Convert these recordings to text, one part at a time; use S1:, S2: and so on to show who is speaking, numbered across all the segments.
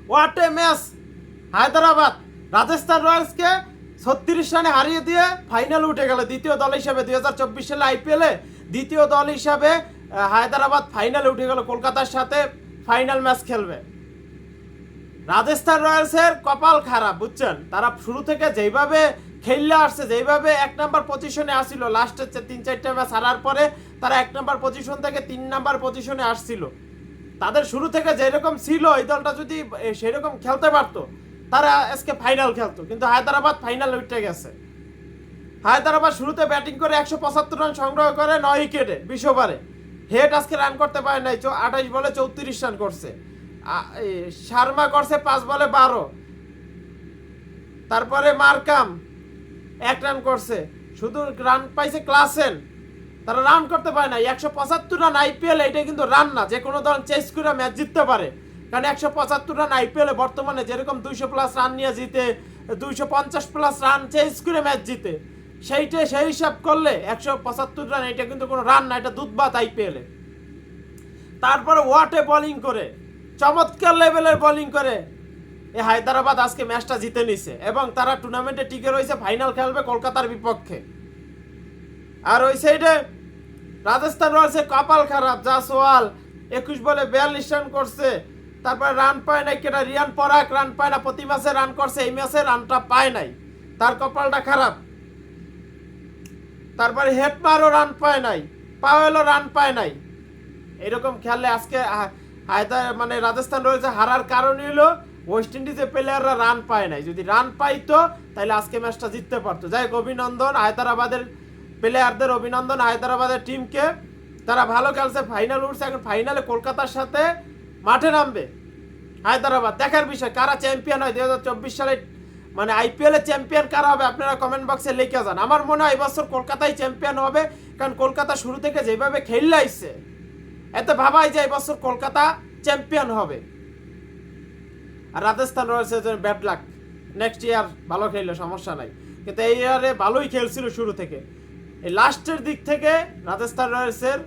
S1: What a match! Hyderabad Rajasthan রয়্যালসকে 36 রানে হারিয়ে দিয়ে ফাইনালে উঠে গেল দ্বিতীয় দল হিসাবে। 2024 সালে আইপিএলে দ্বিতীয় দল হিসাবে হায়দ্রাবাদ ফাইনালে উঠে গেল, কলকাতার সাথে ফাইনাল ম্যাচ খেলবে। রাজস্থান রয়্যালসের কপাল খারাপ, বুঝছেন? তারা শুরু থেকে যেইভাবে খেললে আসছে, যেইভাবে 1 নাম্বার পজিশনে আসছিল, লাস্টের 3-4টা ম্যাচ হারার পরে তারা 1 নাম্বার পজিশন থেকে 3 নাম্বার পজিশনে আসছিল। তাদের শুরু থেকে যেরকম ছিল, এই দলটা যদি সেরকম খেলতে পারতো তারা আজকে ফাইনাল খেলতো, কিন্তু হায়দ্রাবাদ ফাইনালে উঠে গেছে। হায়দ্রাবাদ শুরুতে ব্যাটিং করে 175 রান সংগ্রহ করে 9 উইকেটে 20 ওভারে। হেড আজকে রান করতে পারে নাই, 28 বলে 34 রান করছে। শর্মা করছে 5 বলে 12। তারপরে মার্কাম 1 রান করছে, শুধু রান পাইছে ক্লাসেন, তারা রান করতে পারে না। 175 রান আইপিএল, এটা কিন্তু রান না, যে কোনো দল চেস করে ম্যাচ জিততে পারে। কারণ 175 রান আইপিএলে বর্তমানে যেরকম 200+ রান নিয়ে জিতে, 250+ রান চেস করে ম্যাচ জিতে, সেই হিসাব করলে 175 রান এটা কিন্তু কোনো রান না, এটা দুধভাত আইপিএলে। তারপরে ওয়াটে বোলিং করে, চমৎকার লেভেলের বোলিং করে এই হায়দ্রাবাদ আজকে ম্যাচটা জিতে নিছে এবং তারা টুর্নামেন্টে টিকে রয়েছে, ফাইনাল খেলবে কলকাতার বিপক্ষে। আর ওই সাইডে রাজস্থান রয়্যালসের কপাল খারাপ, জাসওয়াল 21 বলে 42 রান করছে, তারপরে রান পায় নাই কেটা, রিয়ান পরাগ রান পায় না, প্রতি ম্যাচে রান করছে, এই ম্যাচে রানটা পায় নাই, তার কপালটা খারাপ। তারপরে হেডমারও রান পায় নাই, পাওয়েলও রান পায় নাই। এরকম খেললে আজকে মানে রাজস্থান রয়েছে হারার কারণ হলো ওয়েস্ট ইন্ডিজের প্লেয়াররা রান পায় নাই। যদি রান পাইতো তাহলে আজকে ম্যাচটা জিততে পারতো। যাই হোক, অভিনন্দন হায়দ্রাবাদের প্লেয়ারদের, অভিনন্দন হায়দ্রাবাদের টিমকে, তারা ভালো খেলছে, ফাইনাল উঠছে। এখন ফাইনালে কলকাতার সাথে মাঠে নামবে হায়দ্রাবাদ। দেখার বিষয় কারা চ্যাম্পিয়ন হয় 2024 সালে, মানে আইপিএলের চ্যাম্পিয়ন কারা হবে আপনারা কমেন্ট বক্সে লিখে যান। আমার মনে হয় এবছর কলকাতাই চ্যাম্পিয়ন হবে, কারণ কলকাতা শুরু থেকে যেভাবে খেললে আসছে, এতে ভাবাই যায় এবছর কলকাতা চ্যাম্পিয়ন হবে। আর রাজস্থান রয়্যালসের জন্য ব্যাড লাক, নেক্সট ইয়ার ভালো খেললে সমস্যা নাই, কিন্তু এই ইয়ারে ভালোই খেলছিল শুরু থেকে। এই লাস্টের দিক থেকে রাজস্থান রয়্যালসের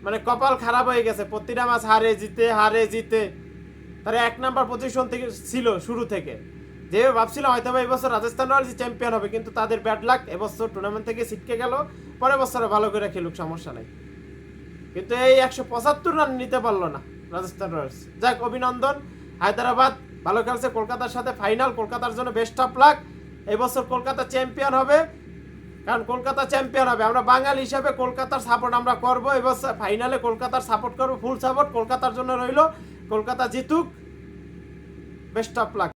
S1: মানে কপাল খারাপ হয়ে গেছে, প্রতিটা ম্যাচ হারে জিতে তারা 1 নাম্বার পজিশন থেকে ছিল শুরু থেকে। যেভাবে ভাবছিলাম হয়তো এই বছর রাজস্থান রয়্যালস চ্যাম্পিয়ন হবে, কিন্তু তাদের ব্যাড লাক, এবছর টুর্নামেন্ট থেকে ছিটকে গেল। পরের বছরে ভালো করে খেলুক, সমস্যা নাই, কিন্তু এই 175 রান নিতে পারলো না রাজস্থান রয়্যালস। যাক, অভিনন্দন হায়দ্রাবাদ, ভালো খেলছে কলকাতার সাথে, ফাইনাল কলকাতার জন্য বেস্ট অফ লাক। এবছর কলকাতা চ্যাম্পিয়ন হবে, কারণ কলকাতা চ্যাম্পিয়ন হবে। আমরা বাঙালি হিসাবে কলকাতার সাপোর্ট আমরা করবো, এবছর ফাইনালে কলকাতার সাপোর্ট করবো, ফুল সাপোর্ট কলকাতার জন্য রইল। কলকাতা জিতুক, বেস্ট অফ লাক।